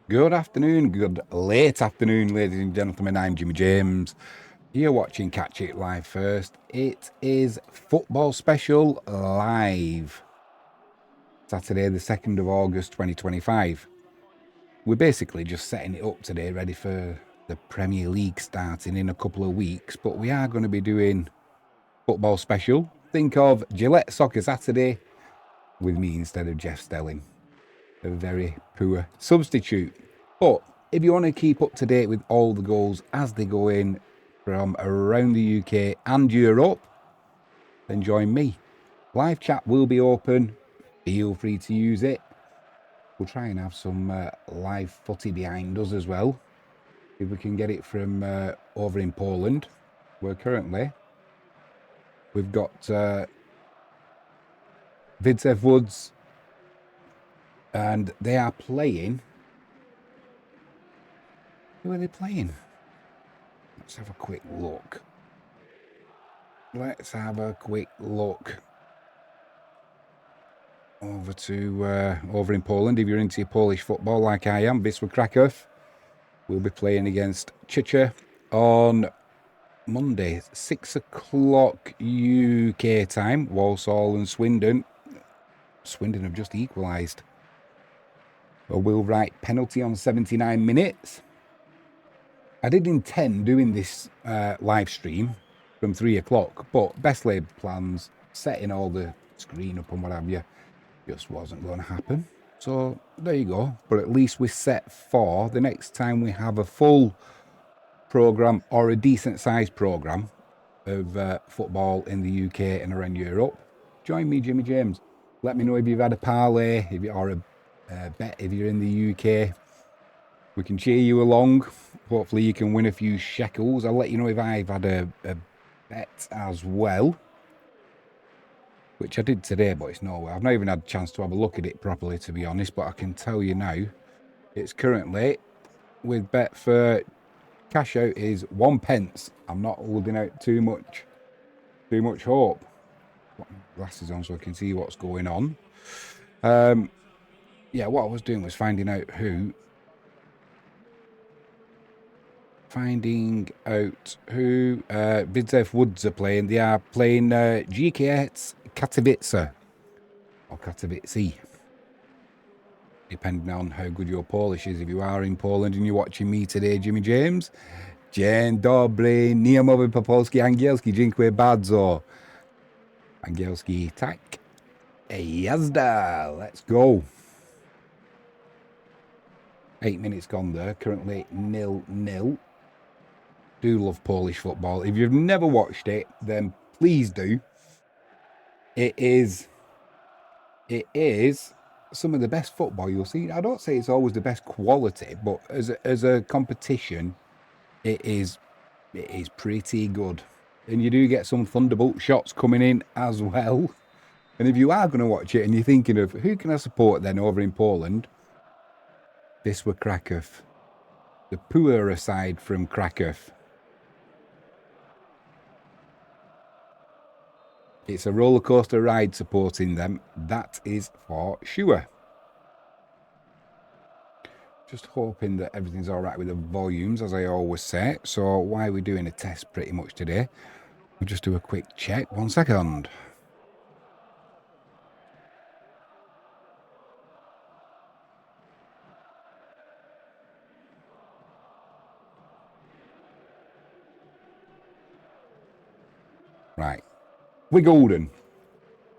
Good afternoon, good late afternoon, ladies and gentlemen. I'm Jimmy James. You're watching Catch It Live First. It is Football Special Live. Saturday, the 2nd of August, 2025. We're basically just setting it up today, ready for the Premier League starting in a couple of weeks. But we are going to be doing Football Special. Think of Gillette Soccer Saturday with me instead of Jeff Stelling. A very poor substitute. But if you want to keep up to date with all the goals as they go in from around the UK and Europe, then join me. Live chat will be open. Feel free to use it. We'll try and have some live footy behind us as well. If we can get it from over in Poland, where currently we've got Vidsev Woods, and they are playing. Who are they playing? Let's have a quick look. Let's have a quick look over to over in Poland. If you're into Polish football like I am, Wisła Kraków will be playing against Chicha on Monday, 6 o'clock UK time. Walsall and Swindon. Swindon have just equalised. A Will Wright penalty on 79 minutes. I did intend doing this live stream from 3 o'clock, but best laid plans, setting all the screen up and what have you, just wasn't going to happen. So there you go. But at least we're set for the next time we have a full programme or a decent sized programme of football in the UK and around Europe. Join me, Jimmy James. Let me know if you've had a parlay or a bet if you're in the UK. We can cheer you along. Hopefully you can win a few shekels. I'll let you know if I've had a bet as well, which I did today, but it's nowhere. I've not even had a chance to have a look at it properly, to be honest, but I can tell you now, it's currently, with bet for cash out, is 1 pence. I'm not holding out too much hope. Put my glasses on so I can see what's going on. Yeah, what I was doing was finding out who Vidsev Woods are playing. They are playing GKS Katowice, or Katowice, depending on how good your Polish is. If you are in Poland and you're watching me today, Jimmy James, dzień dobry, nie mówię po polski, angielski, dziękuję bardzo. Angielski, tak. Jazda, let's go. 8 minutes gone there, currently 0-0. Do love Polish football. If you've never watched it, then please do. It is some of the best football you'll see. I don't say it's always the best quality, but as a competition, it is pretty good. And you do get some thunderbolt shots coming in as well. And if you are going to watch it and you're thinking of who can I support then over in Poland, Wisła Kraków, the poorer side from Kraków. It's a roller coaster ride supporting them. That is for sure. Just hoping that everything's all right with the volumes, as I always say. So why are we doing a test pretty much today? We'll just do a quick check. 1 second. Right. We're golden.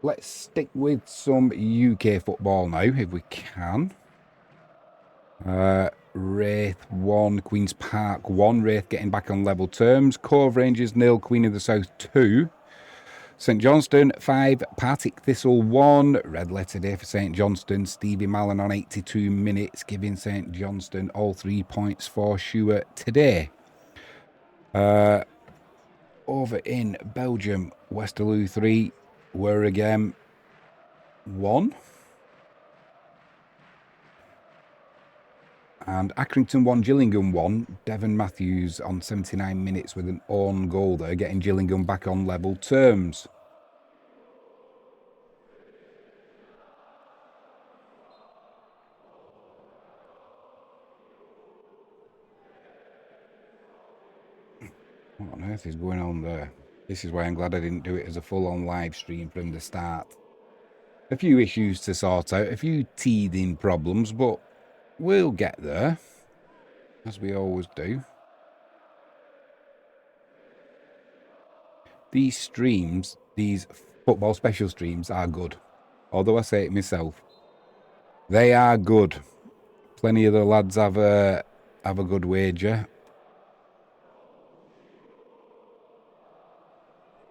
Let's stick with some UK football now, if we can. Wraith 1, Queen's Park 1. Wraith getting back on level terms. Cove Rangers 0, Queen of the South 2. St Johnstone 5, Partick Thistle 1. Red letter day for St Johnstone. Stevie Mallon on 82 minutes, giving St Johnstone all 3 points for sure today. Over in Belgium, Westerlo 3, Worregem 1. And Accrington 1, Gillingham 1. Devon Matthews on 79 minutes with an own goal there, getting Gillingham back on level terms. What on earth is going on there? This is why I'm glad I didn't do it as a full-on live stream from the start. A few issues to sort out, a few teething problems, but we'll get there, as we always do. These streams, these football special streams are good. Although I say it myself, they are good. Plenty of the lads have a good wager.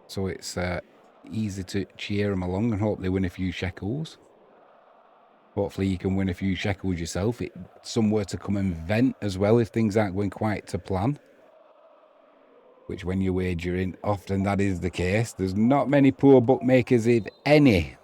So it's easy to cheer them along and hope they win a few shekels. Hopefully you can win a few shekels yourself. It's somewhere to come and vent as well if things aren't going quite to plan. Which when you're wagering, often that is the case. There's not many poor bookmakers, if any.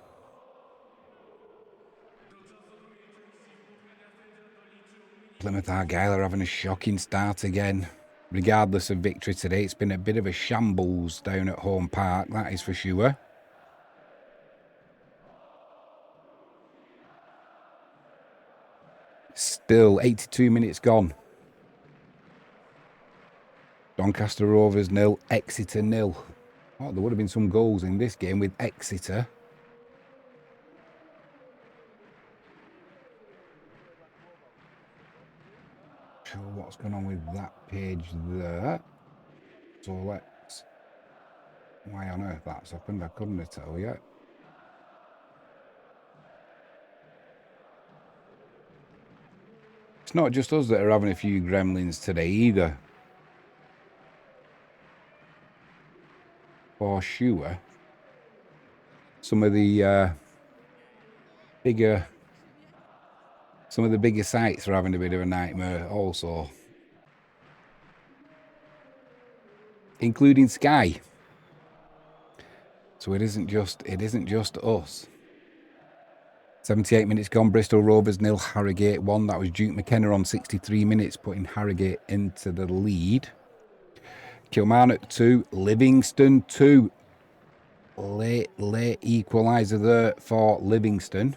Plymouth Argyle are having a shocking start again. Regardless of victory today, it's been a bit of a shambles down at home park, that is for sure. Still 82 minutes gone. Doncaster Rovers 0, Exeter 0. Oh, there would have been some goals in this game with Exeter. Sure what's going on with that page there. So let's... Why on earth that's happened, I couldn't tell you. It's not just us that are having a few gremlins today either. For sure. Some of the bigger sites are having a bit of a nightmare also. Including Sky. So it isn't just us. 78 minutes gone, Bristol Rovers 0, Harrogate 1. That was Duke McKenna on 63 minutes, putting Harrogate into the lead. Kilmarnock 2, Livingston 2. Late equaliser there for Livingston.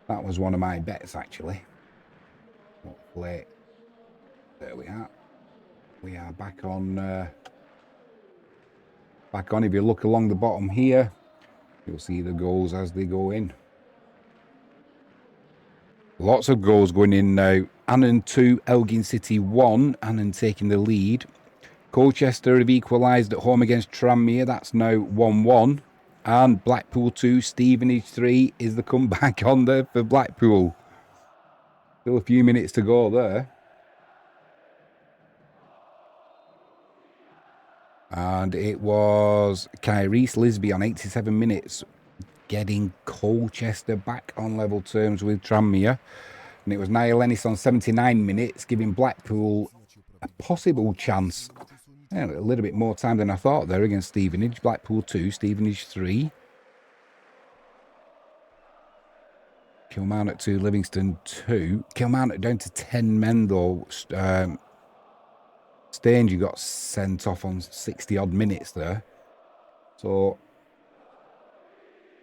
That was one of my bets, actually. Late. There we are. We are back on. If you look along the bottom here, you'll see the goals as they go in. Lots of goals going in now. Annan 2, Elgin City 1. Annan taking the lead. Colchester have equalised at home against Tranmere. That's now 1-1. And Blackpool 2, Stevenage 3 is the comeback on there for Blackpool. Still a few minutes to go there. And it was Kyrese Lisby on 87 minutes getting Colchester back on level terms with Tranmere. And it was Niall Ennis on 79 minutes giving Blackpool a possible chance. Yeah, a little bit more time than I thought there against Stevenage. Blackpool 2, Stevenage 3. Kilmarnock 2, Livingston 2. Kilmarnock down to 10 men though. Stange got sent off on 60-odd minutes there. So,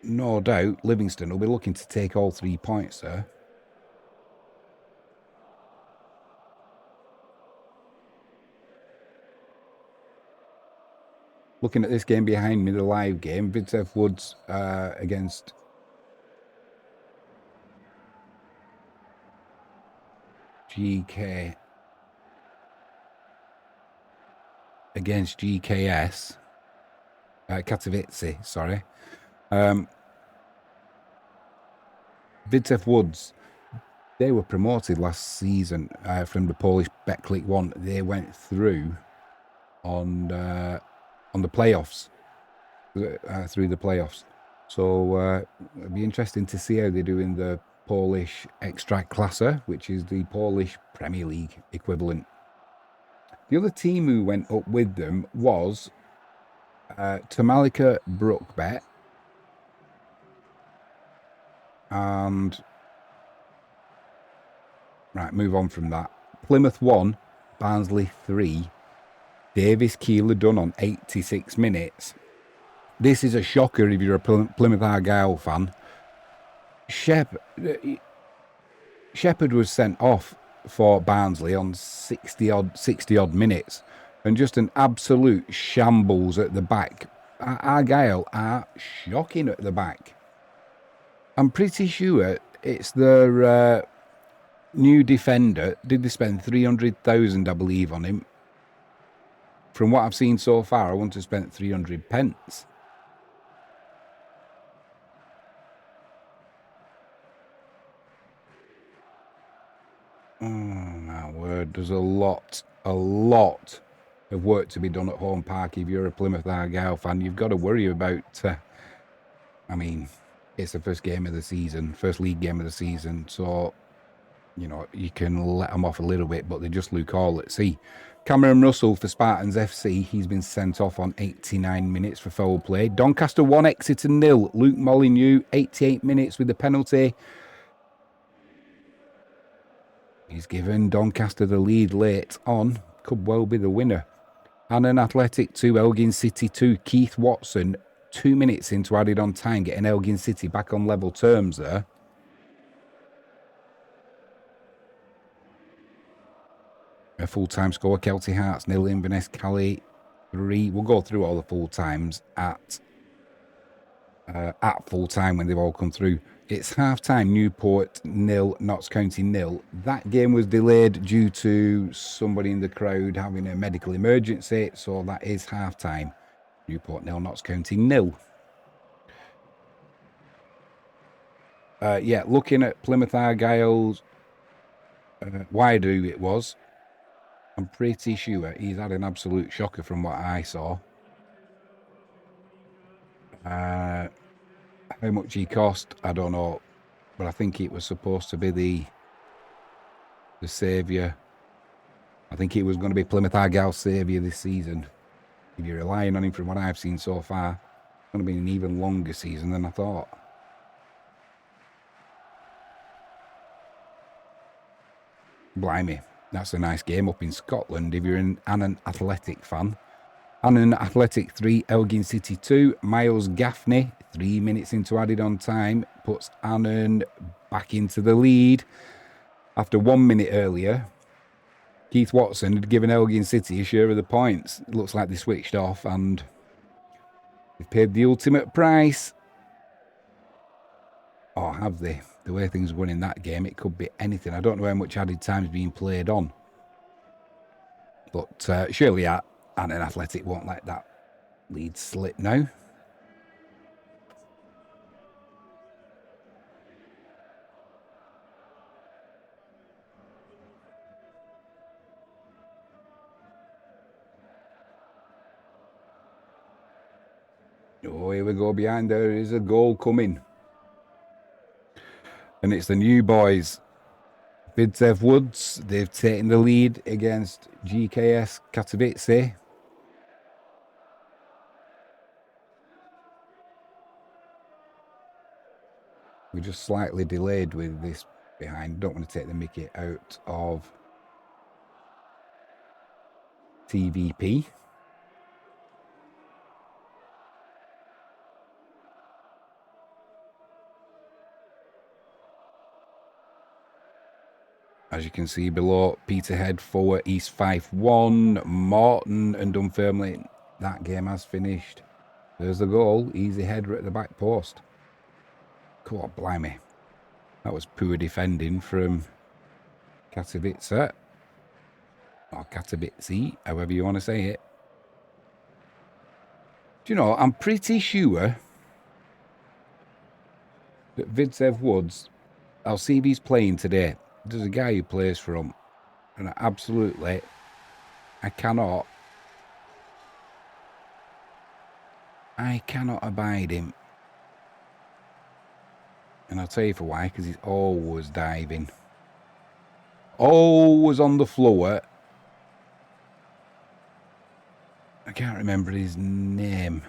no doubt, Livingston will be looking to take all 3 points there. Looking at this game behind me, the live game, Vidsev Woods against GK. Against GKS. Katowice, sorry. Vidsev Woods, they were promoted last season from the Polish Betclic 1. They went through on the playoffs, through the playoffs. So it'll be interesting to see how they do in the Polish Ekstraklasa, which is the Polish Premier League equivalent. The other team who went up with them was Tamalika Brookbet and right, move on from that. Plymouth 1, Barnsley 3. Davis Keeler done on 86 minutes. This is a shocker if you're a Plymouth Argyle fan. Shepherd was sent off for Barnsley on 60 odd minutes, and just an absolute shambles at the back. Argyle are shocking at the back. I'm pretty sure it's their new defender. Did they spend 300,000, I believe, on him? From what I've seen so far, I wouldn't have spent 300 pence. Oh, my word. There's a lot of work to be done at Home Park. If you're a Plymouth Argyle fan, you've got to worry about... I mean, it's the first game of the season, first league game of the season. So, you know, you can let them off a little bit, but they just look all at sea. Cameron Russell for Spartans FC. He's been sent off on 89 minutes for foul play. Doncaster 1, Exeter 0. Luke Molyneux, 88 minutes with the penalty. He's given Doncaster the lead late on. Could well be the winner. Annan Athletic 2, Elgin City 2. Keith Watson, 2 minutes into added on time, getting Elgin City back on level terms there. A full-time score, Kelty Hearts 0, Inverness Cali 3. We'll go through all the full-times at full-time when they've all come through. It's half-time, Newport 0, Notts County 0. That game was delayed due to somebody in the crowd having a medical emergency, so that is half-time. Newport 0, Notts County 0. Yeah, looking at Plymouth Argyle's Waidu it was. I'm pretty sure he's had an absolute shocker from what I saw. How much he cost, I don't know. But I think it was supposed to be the saviour. I think it was going to be Plymouth Argyle's saviour this season. If you're relying on him from what I've seen so far, it's going to be an even longer season than I thought. Blimey, that's a nice game up in Scotland if you're an Annan Athletic fan. Annan Athletic 3, Elgin City 2. Miles Gaffney, 3 minutes into added on time, puts Annan back into the lead. After 1 minute earlier, Keith Watson had given Elgin City a share of the points. It looks like they switched off and they've paid the ultimate price. Or have they? The way things were in that game, it could be anything. I don't know how much added time's being played on. But surely Annan Athletic won't let that lead slip now. Oh, here we go behind. There is a goal coming. And it's the new boys. Vidzev Woods, they've taken the lead against GKS Katowice. We're just slightly delayed with this behind. Don't want to take the mickey out of TVP. As you can see below, Peterhead 4, East Fife 1, Morton and Dunfermline. That game has finished. There's the goal. Easy header at the back post. Come on, blimey. That was poor defending from Katowice. Or Katowice, however you want to say it. Do you know, I'm pretty sure that Vidzev Woods, I'll see if he's playing today. There's a guy who plays for him, and absolutely, I cannot abide him. And I'll tell you for why, because he's always diving. Always on the floor. I can't remember his name.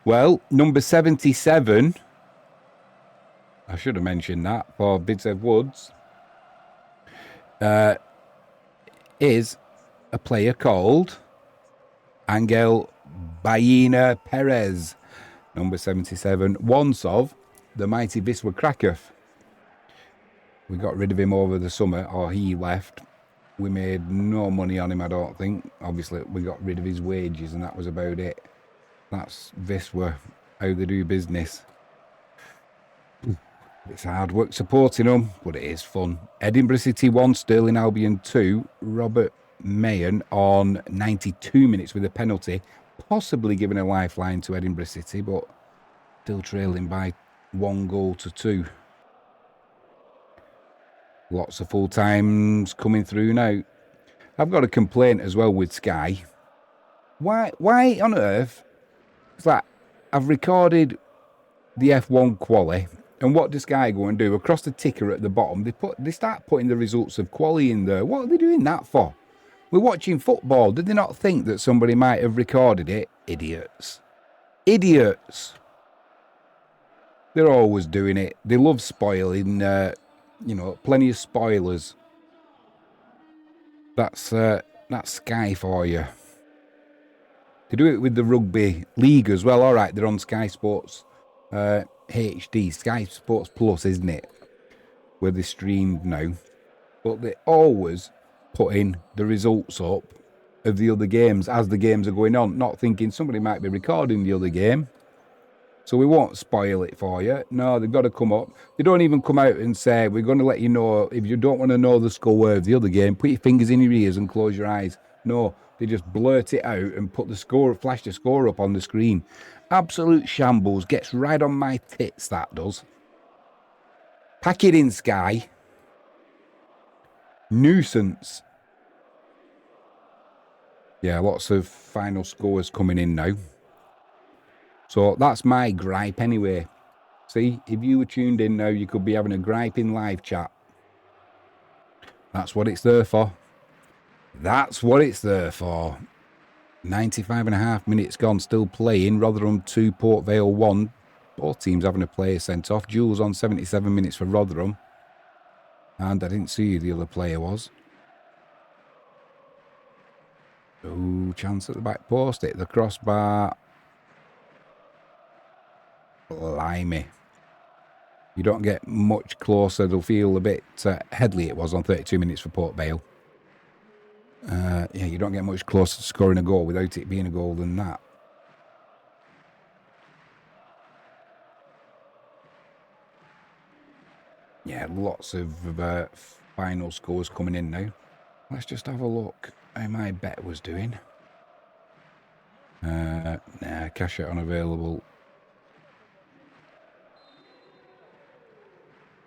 Well, number 77, I should have mentioned that, for Vidzev Woods, is a player called Angel Baena Perez, number 77, once of the mighty Wisła Kraków. We got rid of him over the summer, or he left. We made no money on him, I don't think. Obviously, we got rid of his wages, and that was about it. That's Viswa, how they do business. It's hard work supporting them, but it is fun. Edinburgh City 1, Stirling Albion 2. Robert Mayon on 92 minutes with a penalty, possibly giving a lifeline to Edinburgh City, but still trailing by 1-2. Lots of full times coming through now. I've got a complaint as well with Sky. Why on earth? It's like I've recorded the F1 quali, and what does Sky go and do? Across the ticker at the bottom, they start putting the results of quali in there. What are they doing that for? We're watching football. Did they not think that somebody might have recorded it? Idiots. Idiots. They're always doing it. They love spoiling, plenty of spoilers. That's Sky for you. They do it with the rugby league as well. All right, they're on Sky Sports HD, Sky Sports Plus, isn't it? Where they stream now. But they always put in the results up of the other games as the games are going on, not thinking somebody might be recording the other game. So we won't spoil it for you. No, they've got to come up. They don't even come out and say, we're going to let you know, if you don't want to know the score of the other game, put your fingers in your ears and close your eyes. No, they just blurt it out and put the score, flash the score up on the screen. Absolute shambles. Gets right on my tits, that does. Pack it in, Sky. Nuisance. Yeah, lots of final scores coming in now. So that's my gripe anyway. See, if you were tuned in now, you could be having a gripe in live chat. That's what it's there for. That's what it's there for. 95.5 minutes gone, still playing. Rotherham 2, Port Vale 1. Both teams having a player sent off. Jules on 77 minutes for Rotherham. And I didn't see who the other player was. Oh, chance at the back post. Hit the crossbar. Blimey. You don't get much closer. They'll feel a bit Headley it was on 32 minutes for Port Vale. Yeah, you don't get much closer to scoring a goal without it being a goal than that. Yeah, lots of final scores coming in now. Let's just have a look how my bet was doing. Nah, cash out unavailable.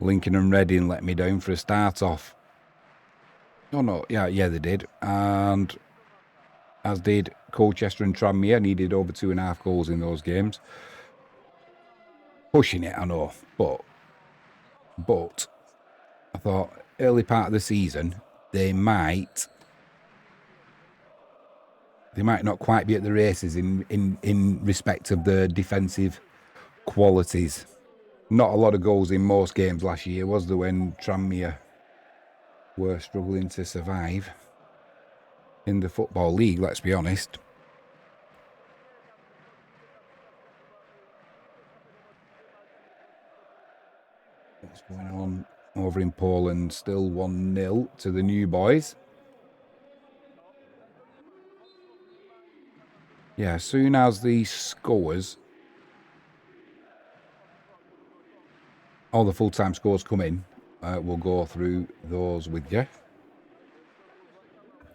Lincoln and Reading let me down for a start off. Oh no, yeah, they did. And as did Colchester and Tranmere. Needed over 2.5 goals in those games. Pushing it, I know, but I thought early part of the season they might not quite be at the races in respect of the defensive qualities. Not a lot of goals in most games last year, was there, when Tranmere were struggling to survive in the Football League, let's be honest. What's going on over in Poland? Still 1-0 to the new boys. Yeah, as soon as the scores, all the full-time scores come in, we'll go through those with you.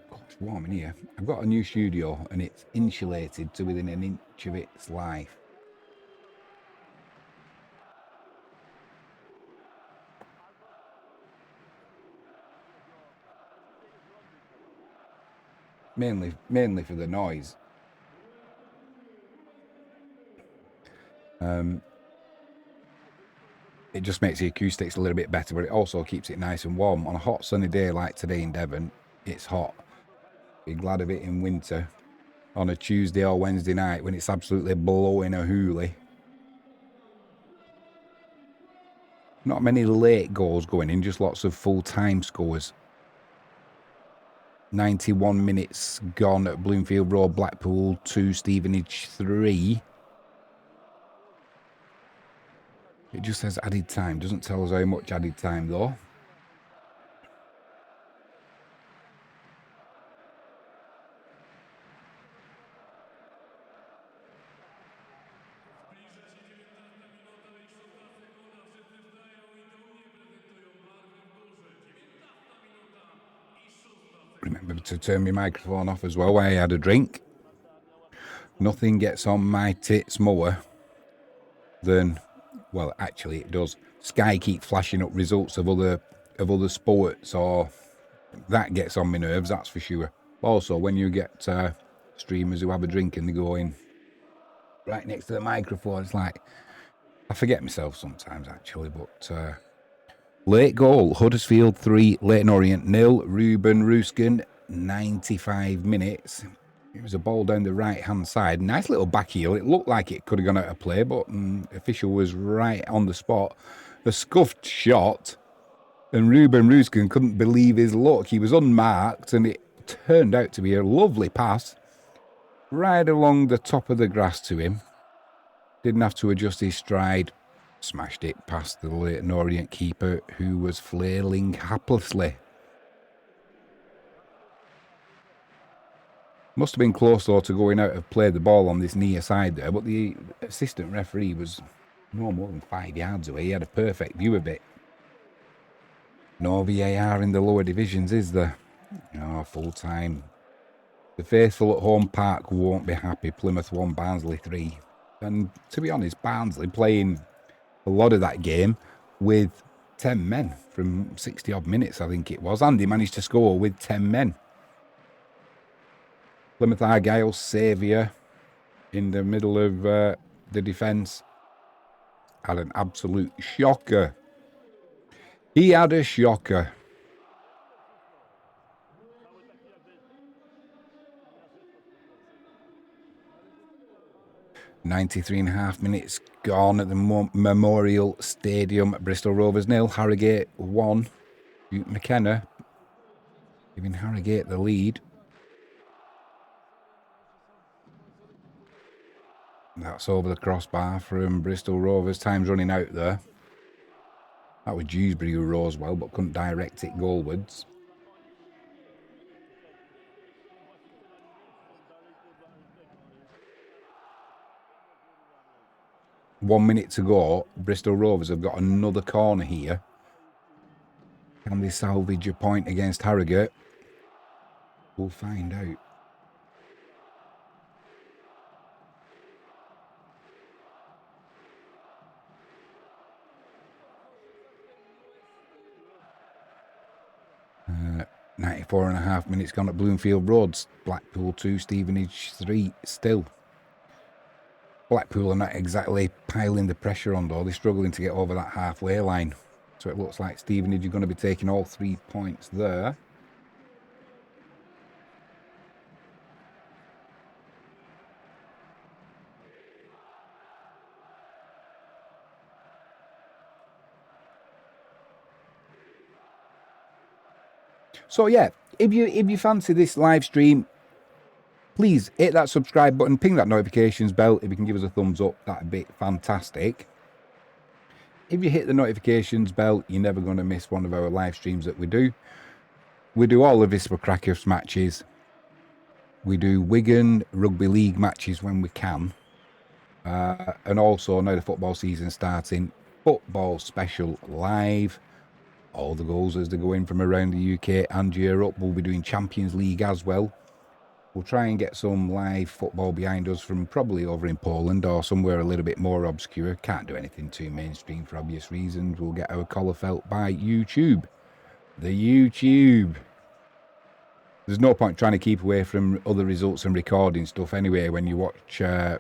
God, it's warm in here. I've got a new studio and it's insulated to within an inch of its life. Mainly for the noise. It just makes the acoustics a little bit better, but it also keeps it nice and warm. On a hot sunny day like today in Devon, it's hot. Be glad of it in winter. On a Tuesday or Wednesday night when it's absolutely blowing a hoolie. Not many late goals going in, just lots of full-time scores. 91 minutes gone at Bloomfield Road, Blackpool 2, Stevenage 3. It just says added time. Doesn't tell us how much added time, though. to turn my microphone off as well while I had a drink. Nothing gets on my tits more than, well, actually it does. Sky keep flashing up results of other sports, or that gets on my nerves, that's for sure. Also, when you get streamers who have a drink and they go in right next to the microphone, it's like, I forget myself sometimes, actually. But late goal, Huddersfield 3, Leyton Orient 0. Ruben Ruskin, 95 minutes. It was a ball down the right-hand side. Nice little back heel. It looked like it could have gone out of play, but official was right on the spot. A scuffed shot, and Ruben Ruskin couldn't believe his luck. He was unmarked, and it turned out to be a lovely pass right along the top of the grass to him. Didn't have to adjust his stride. Smashed it past the Leyton Orient keeper, who was flailing haplessly. Must have been close, though, to going out of play the ball on this near side there, but the assistant referee was no more than 5 yards away. He had a perfect view of it. No VAR in the lower divisions, is there? No, full-time. The faithful at home park won't be happy. Plymouth 1, Barnsley 3. And to be honest, Barnsley playing a lot of that game with 10 men from 60-odd minutes, I think it was. Andy managed to score with 10 men. Plymouth Argyle, saviour in the middle of the defence, had an absolute shocker. He had a shocker. .93.5 minutes gone at the Memorial Stadium. Bristol Rovers 0, Harrogate 1. McKenna giving Harrogate the lead. That's over the crossbar from Bristol Rovers. Time's running out there. That was Dewsbury who rose well, but couldn't direct it goalwards. .1 minute to go. Bristol Rovers have got another corner here. Can they salvage a point against Harrogate? We'll find out. Uh, 94.5 minutes gone at Bloomfield Road. Blackpool 2, Stevenage 3 still. Blackpool are not exactly piling the pressure on, though. They're struggling to get over that halfway line. So it looks like Stevenage are going to be taking all 3 points there. So yeah, if you fancy this live stream, please hit that subscribe button, ping that notifications bell. If you can give us a thumbs up, that'd be fantastic. If you hit the notifications bell, you're never going to miss one of our live streams that we do. We do all of Wisła Krakow's matches. We do Wigan Rugby League matches when we can. And also, now the football season starting, FootballCommentary live. All the goals as they go in from around the UK and Europe. We'll be doing Champions League as well. We'll try and get some live football behind us from probably over in Poland or somewhere a little bit more obscure. Can't do anything too mainstream for obvious reasons. We'll get our collar felt by YouTube. The YouTube. There's no point trying to keep away from other results and recording stuff anyway when you watch the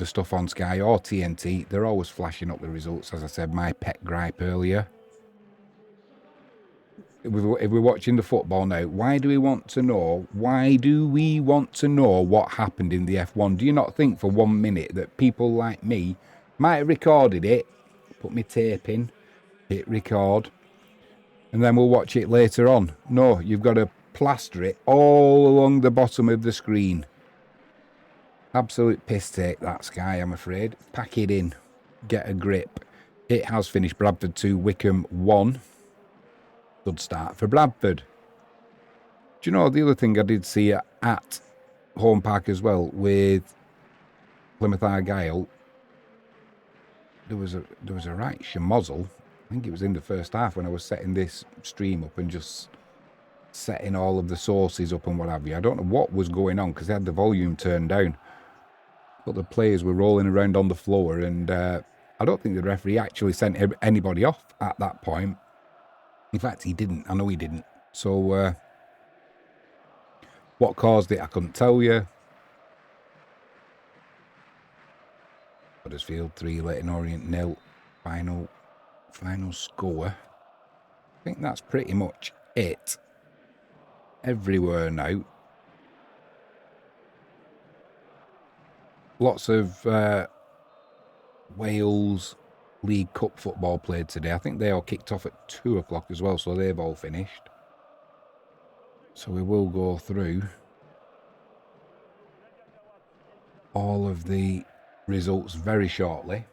stuff on Sky or TNT. They're always flashing up the results, as I said, my pet gripe earlier. If we're watching the football now, why do we want to know? Why do we want to know what happened in the F1? Do you not think for 1 minute that people like me might have recorded it, put my tape in, hit record, and then we'll watch it later on? No, you've got to plaster it all along the bottom of the screen. Absolute piss take, that Sky, I'm afraid. Pack it in. Get a grip. It has finished. Bradford 2, Wickham 1. Good start for Bradford. Do you know the other thing I did see at Home Park as well with Plymouth Argyle? There was a right schmozzle. I think it was in the first half when I was setting this stream up and just setting all of the sources up and what have you. I don't know what was going on because they had the volume turned down. But the players were rolling around on the floor, and I don't think the referee actually sent anybody off at that point. In fact, he didn't. I know he didn't. So what caused it, I couldn't tell you. Huddersfield 3, Leyton Orient 0. Final score. I think that's pretty much it. Everywhere now. Lots of Wales League Cup football played today. I think they all kicked off at 2 o'clock as well, so they've all finished. So we will go through all of the results very shortly.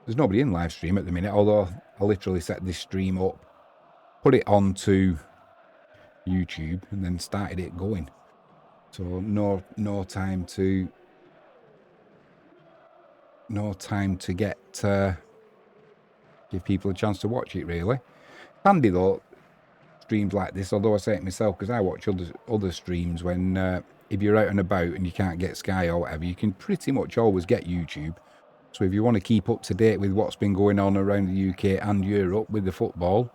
There's nobody in live stream at the minute, although I literally set this stream up, put it onto YouTube, and then started it going. So no time to get give people a chance to watch it, really. Handy though, streams like this, although I say it myself because I watch other streams when if you're out and about and you can't get Sky or whatever, you can pretty much always get YouTube. So if you want to keep up to date with what's been going on around the UK and Europe with the football,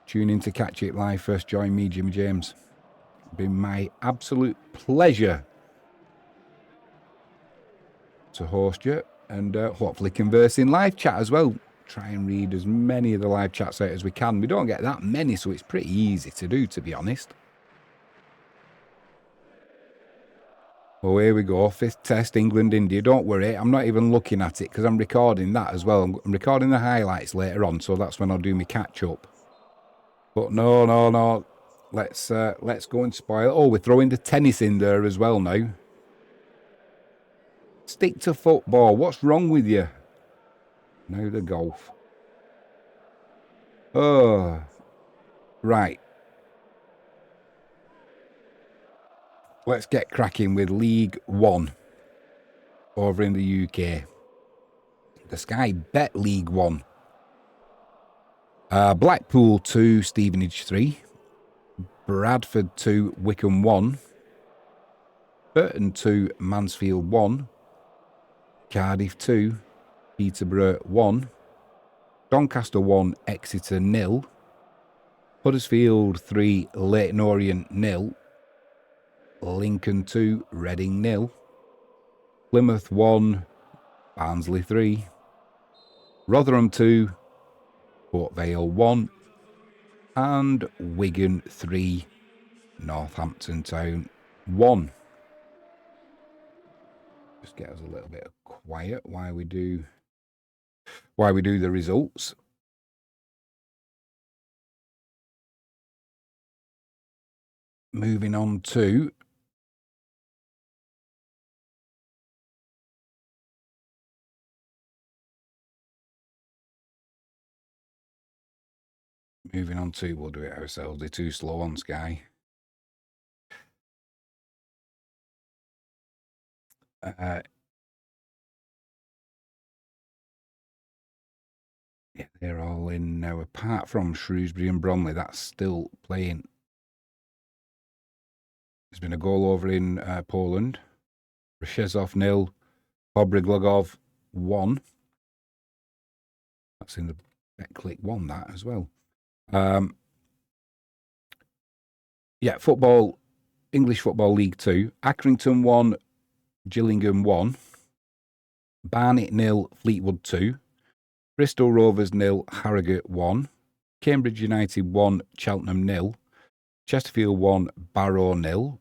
tune in to Catch It Live. First join me, Jimmy James. It's been my absolute pleasure to host you and hopefully converse in live chat as well. Try and read as many of the live chats out as we can. We don't get that many, so it's pretty easy to do, to be honest. Well, here we go. 5th test, England, India. Don't worry, I'm not even looking at it because I'm recording that as well. I'm recording the highlights later on, so that's when I'll do my catch-up. But no. Let's go and spoil. Oh, we're throwing the tennis in there as well now. Stick to football. What's wrong with you? Now the golf. Oh, right. Let's get cracking with League One over in the UK. The Sky Bet League One. Blackpool 2, Stevenage 3. Bradford 2, Wycombe 1. Burton 2, Mansfield 1. Cardiff 2, Peterborough 1. Doncaster 1, Exeter 0. Huddersfield 3, Leyton Orient 0. Lincoln 2, Reading 0. Plymouth 1, Barnsley 3. Rotherham 2, Port Vale 1. And Wigan 3, Northampton Town 1. Just get us a little bit of quiet while we do the results. Moving on to we'll do it ourselves. They're too slow on Sky. Yeah, they're all in now, apart from Shrewsbury and Bromley. That's still playing. There's been a goal over in Poland. Rzeszów 0, Pobryglogov 1. That's in the BetClick 1, that as well. Yeah, football, English Football League 2. Accrington 1, Gillingham 1. Barnet 0, Fleetwood 2. Bristol Rovers 0, Harrogate 1. Cambridge United 1, Cheltenham 0. Chesterfield 1, Barrow 0.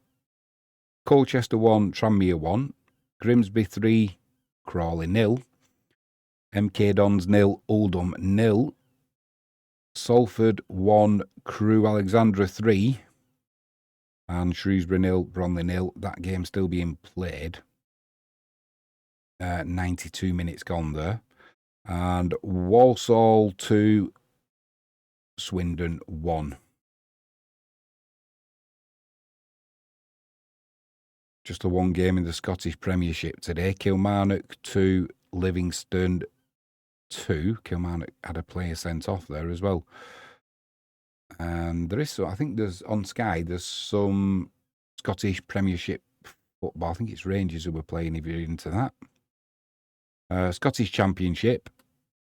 Colchester 1, Tranmere 1. Grimsby 3, Crawley 0. MK Dons 0, Oldham 0. Salford 1, Crewe Alexandra 3. And Shrewsbury 0, Bromley 0. That game still being played. 92 minutes gone there. And Walsall 2, Swindon 1. Just the one game in the Scottish Premiership today. Kilmarnock 2, Livingston 2. Kilmarnock had a player sent off there as well. And there is, so I think there's on Sky, there's some Scottish Premiership football. I think it's Rangers who were playing, if you're into that. Scottish Championship,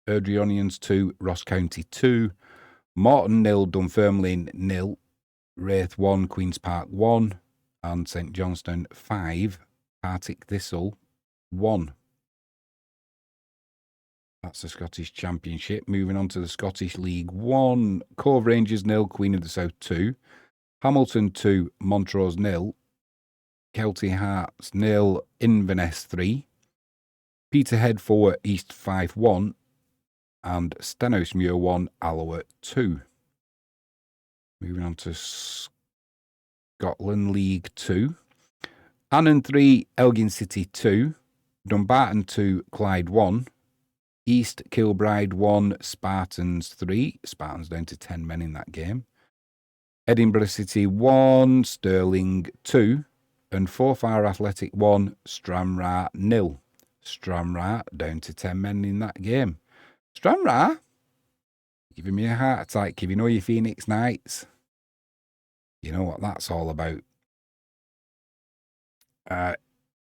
Erdrionians 2, Ross County 2, Morton 0, Dunfermline 0, Wraith 1, Queen's Park 1, and St Johnstone 5, Partick Thistle 1. That's the Scottish Championship. Moving on to the Scottish League 1, Cove Rangers 0, Queen of the South 2, Hamilton 2, Montrose 0, Kelty Hearts 0, Inverness 3, Peterhead 4, East 5-1, and Stenhousemuir 1, Alloa 2. Moving on to Scotland League 2, Annan 3, Elgin City 2, Dumbarton 2, Clyde 1, East Kilbride 1, Spartans 3. Spartans down to 10 men in that game. Edinburgh City 1, Stirling 2, and Forfar Athletic 1, Stranraer 0. Stranraer down to 10 men in that game. Stranraer giving me a heart attack. If you know your Phoenix Knights, you know what that's all about.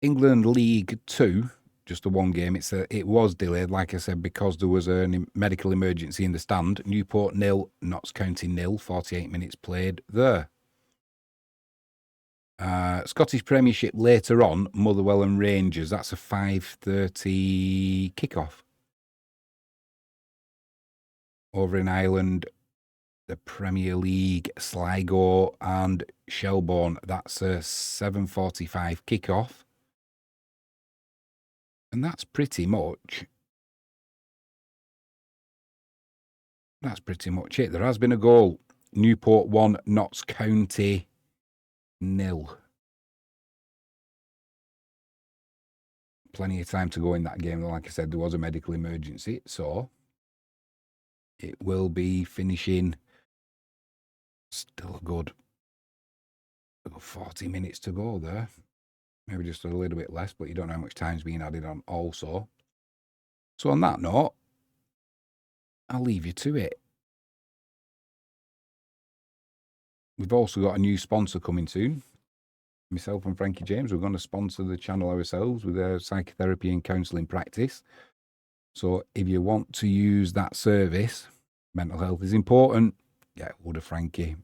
England League 2, just a one game. It was delayed, like I said, because there was a medical emergency in the stand. Newport 0, Notts County 0, 48 minutes played there. Scottish Premiership later on, Motherwell and Rangers. That's a 5:30 kickoff. Over in Ireland, the Premier League, Sligo and Shelbourne. That's a 7:45 kickoff. And that's pretty much it. There has been a goal. Newport 1, Notts County 0. Plenty of time to go in that game. Like I said, there was a medical emergency, so it will be finishing still a good 40 minutes to go there. Maybe just a little bit less, but you don't know how much time's being added on also. So on that note, I'll leave you to it. We've also got a new sponsor coming soon. Myself and Frankie James, we're going to sponsor the channel ourselves with our psychotherapy and counselling practice. So if you want to use that service, mental health is important, get hold of Frankie.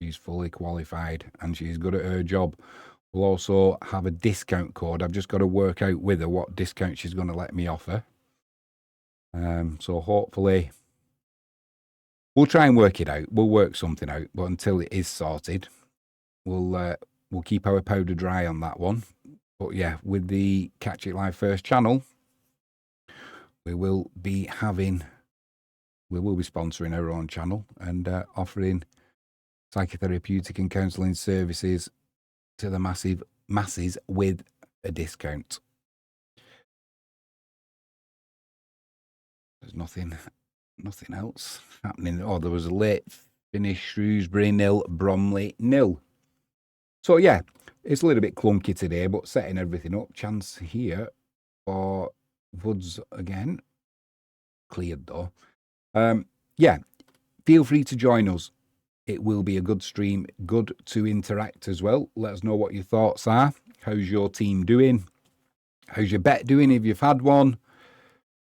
She's fully qualified and she's good at her job. We'll also have a discount code. I've just got to work out with her what discount she's going to let me offer. So hopefully we'll try and work it out. We'll work something out, but until it is sorted, we'll keep our powder dry on that one. But yeah, with the Catch It Live First channel, we will be sponsoring our own channel and offering psychotherapeutic and counselling services to the masses with a discount. There's nothing else happening. Oh, there was a late finish. Shrewsbury 0, Bromley 0. So yeah, it's a little bit clunky today, but setting everything up. Chance here for Woods again. Cleared though. Yeah, feel free to join us. It will be a good stream, good to interact as well. Let us know what your thoughts are. How's your team doing? How's your bet doing if you've had one?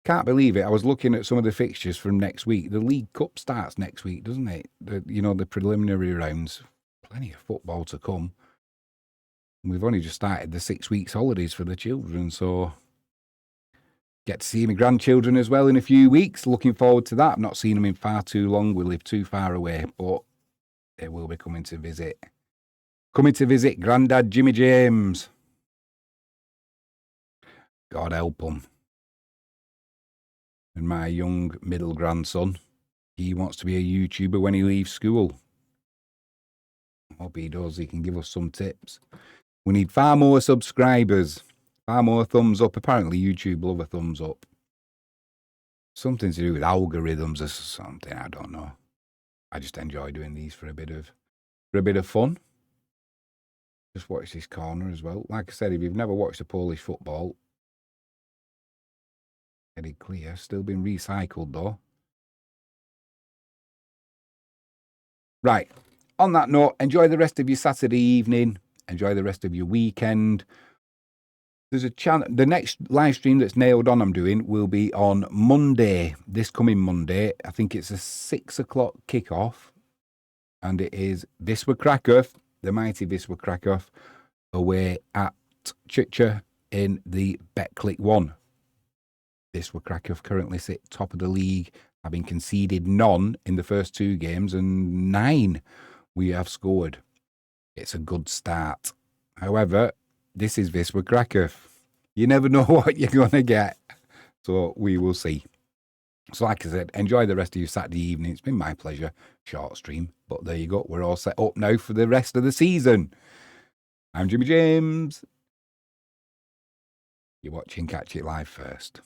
Can't believe it. I was looking at some of the fixtures from next week. The League Cup starts next week, doesn't it? The preliminary rounds. Plenty of football to come. We've only just started the 6 weeks holidays for the children, so get to see my grandchildren as well in a few weeks. Looking forward to that. I've not seen them in far too long. We live too far away, but they will be coming to visit. Coming to visit Grandad Jimmy James. God help them. And my young middle grandson, he wants to be a YouTuber when he leaves school. Hope he does. He can give us some tips. We need far more subscribers, far more thumbs up. Apparently, YouTube love a thumbs up. Something to do with algorithms or something. I don't know. I just enjoy doing these for a bit of fun. Just watch this corner as well. Like I said, if you've never watched the Polish football, headed clear. Still been recycled though. Right. On that note, enjoy the rest of your Saturday evening. Enjoy the rest of your weekend. There's a chance. The next live stream that's nailed on I'm doing will be on Monday, this coming Monday. I think it's a 6 o'clock kickoff. And it is Wisła Kraków, the mighty Wisła Kraków, away at Chicha in the Betclic 1. Wisła Kraków currently sit top of the league, having conceded none in the first 2 games and 9 we have scored. It's a good start. However, this is Wisła Kraków. You never know what you're going to get. So we will see. So like I said, enjoy the rest of your Saturday evening. It's been my pleasure. Short stream. But there you go. We're all set up now for the rest of the season. I'm Jimmy James. You're watching Catch It Live first.